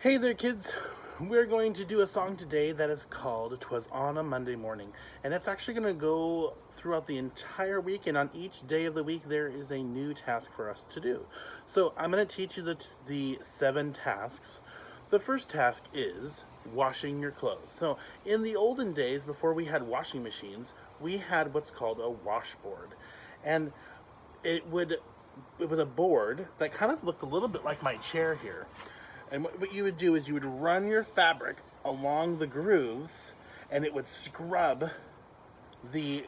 Hey there, kids. We're going to do a song today that is called "'Twas on a Monday Morning," and it's actually going to go throughout the entire week, and on each day of the week there is a new task for us to do. So I'm going to teach you the 7 tasks. The first task is washing your clothes. So in the olden days, before we had washing machines, we had what's called a washboard, and it would it was a board that kind of looked a little bit like my chair here. And what you would do is you would run your fabric along the grooves, and it would scrub the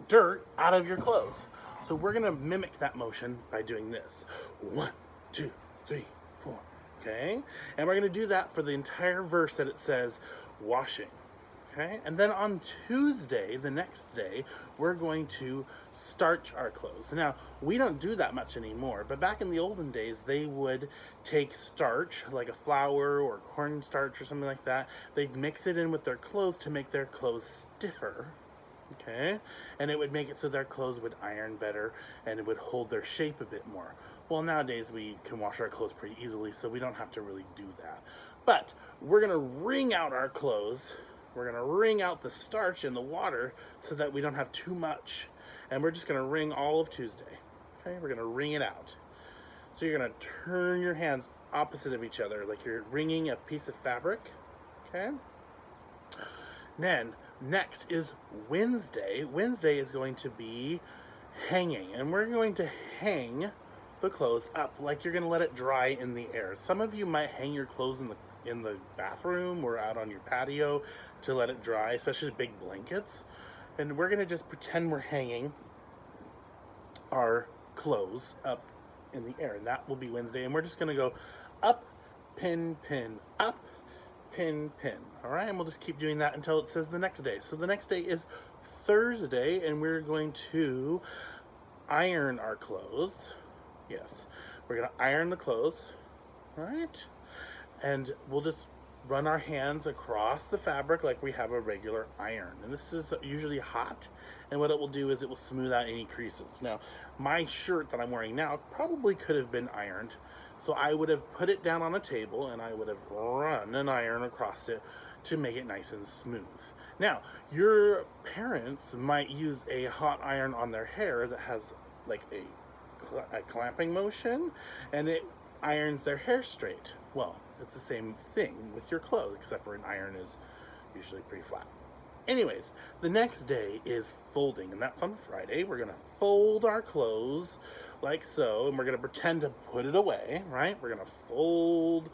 dirt out of your clothes. So we're gonna mimic that motion by doing this. 1, 2, 3, 4. Okay? And we're gonna do that for the entire verse that it says washing. Okay? And then on Tuesday, the next day, we're going to starch our clothes. Now, we don't do that much anymore, but back in the olden days, they would take starch, like a flour or cornstarch or something like that. They'd mix it in with their clothes to make their clothes stiffer. Okay? And it would make it so their clothes would iron better and it would hold their shape a bit more. Well, nowadays we can wash our clothes pretty easily, so we don't have to really do that. But we're gonna wring out our clothes. We're gonna wring out the starch in the water so that we don't have too much. And we're just gonna wring all of Tuesday. Okay, we're gonna wring it out. So you're gonna turn your hands opposite of each other, like you're wringing a piece of fabric. Okay? Then, next is Wednesday. Wednesday is going to be hanging, and we're going to hang the clothes up like you're gonna let it dry in the air. Some of you might hang your clothes in the bathroom or out on your patio to let it dry, especially big blankets. And we're gonna just pretend we're hanging our clothes up in the air, and that will be Wednesday. And we're just gonna go up, pin, pin, up, pin, pin. All right, and we'll just keep doing that until it says the next day. So the next day is Thursday, and we're going to iron our clothes. Yes, we're gonna iron the clothes, all right? And we'll just run our hands across the fabric like we have a regular iron. And this is usually hot, and what it will do is it will smooth out any creases. Now, my shirt that I'm wearing now probably could have been ironed, so I would have put it down on a table and I would have run an iron across it to make it nice and smooth. Now, your parents might use a hot iron on their hair that has like a clamping motion, and it irons their hair straight. Well, it's the same thing with your clothes, except for an iron is usually pretty flat. Anyways, the next day is folding, and that's on Friday. We're gonna fold our clothes like so, and we're gonna pretend to put it away, right? We're gonna fold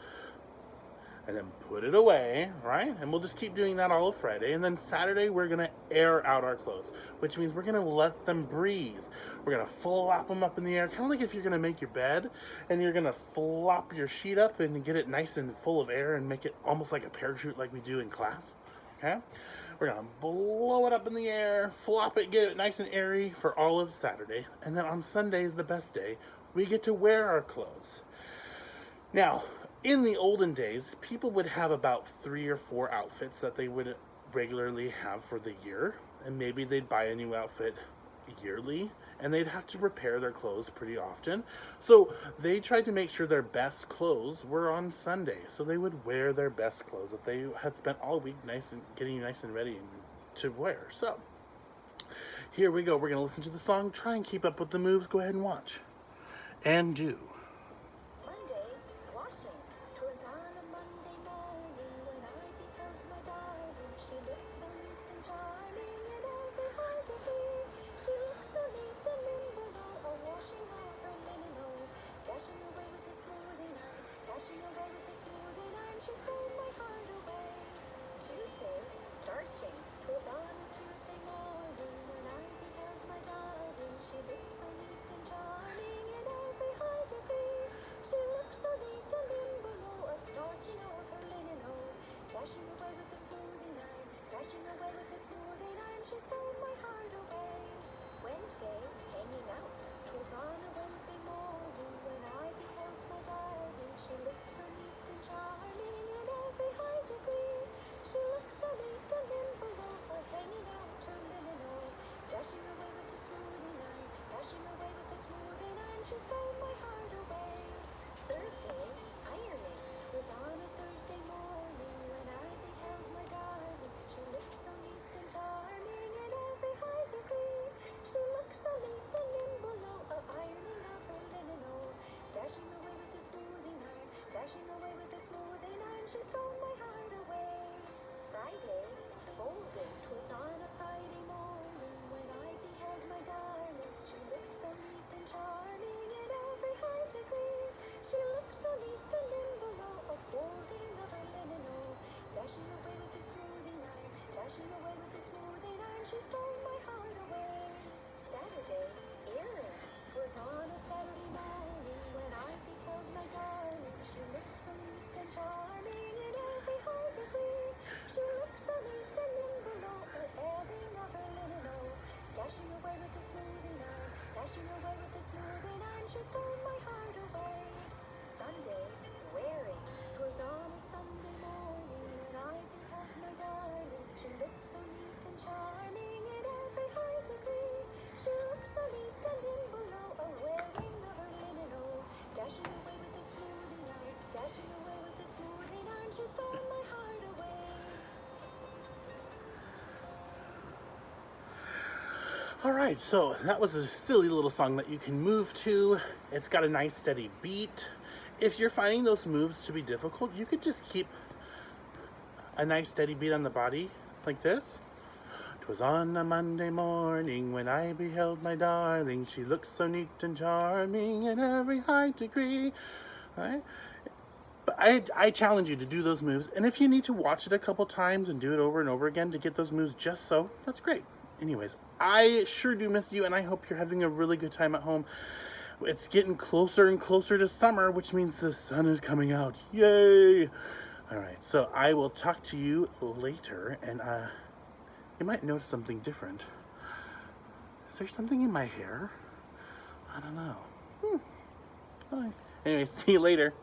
and then put it away, right? And we'll just keep doing that all of Friday. And then Saturday, we're gonna air out our clothes, which means we're gonna let them breathe. We're gonna flop them up in the air, kind of like if you're gonna make your bed, and you're gonna flop your sheet up and get it nice and full of air and make it almost like a parachute like we do in class, okay? We're gonna blow it up in the air, flop it, get it nice and airy for all of Saturday. And then on Sunday is the best day. We get to wear our clothes. Now, in the olden days, people would have about 3 or 4 outfits that they would regularly have for the year, and maybe they'd buy a new outfit yearly, and they'd have to repair their clothes pretty often. So they tried to make sure their best clothes were on Sunday, so they would wear their best clothes that they had spent all week getting nice and ready to wear. So here we go. We're gonna listen to the song, try and keep up with the moves. Go ahead and watch and do. Monday, washing. 'Twas on a Monday morning when I beheld my darling. She looked so neat and charming in every high degree. She looked so neat and nimble, oh, washing off her linen, oh, dashing away with the smoothing iron, dashing away with the smoothing iron. She stole my heart away. Tuesday, starching. 'Twas on a Tuesday morning when I beheld my darling. She looked so neat and charming in every high degree. She looked so neat and nimble, oh, starching off her linen, oh, dashing away with the smoothing iron, dashing away with the smoothing iron. She stole my heart away. Wednesday, hanging out. 'Twas on a Wednesday morning when I beheld my darling. She looked so neat and charming in every high degree. She looked so neat and nimble, oh, hanging out her linen, oh, dashing away with the smoothing iron, dashing away with the smoothing iron. She stole my heart away. Thursday, ironing. 'Twas on a Thursday she stole my heart away. Friday, folding, 'twas on a Friday morning when I beheld my darling. She looked so neat and charming in every high degree. She looked so neat and nimble, oh, a folding of her linen, oh, dashing away with the smoothing iron, dashing away with the smoothing iron. She stole my heart away. Saturday, earring, 'twas on a Saturday morning when I beheld my darling. She looked so neat and charming in every high degree. She looked so neat and nimble, oh, a airing of her linen, oh, dashing away with the smoothing iron, dashing away with the smoothing iron. She stole my heart away. Sunday, wearing, 'twas on a Sunday morning when I beheld my darling. She looked so neat and charming in every high degree. She looked so neat and nimble, oh, a wearing of her linen, oh, dashing away with the smoothing iron, dashing away with the smoothing iron. She stole my heart away. All right, so that was a silly little song that you can move to. It's got a nice steady beat. If you're finding those moves to be difficult, you could just keep a nice steady beat on the body like this. 'Twas on a Monday morning when I beheld my darling. She looked so neat and charming in every high degree. All right? But I challenge you to do those moves. And if you need to watch it a couple times and do it over and over again to get those moves just so, that's great. Anyways, I sure do miss you, and I hope you're having a really good time at home. It's getting closer and closer to summer, which means the sun is coming out. Yay! All right, so I will talk to you later, and you might notice something different. Is there something in my hair? I don't know. All right. Anyway, see you later.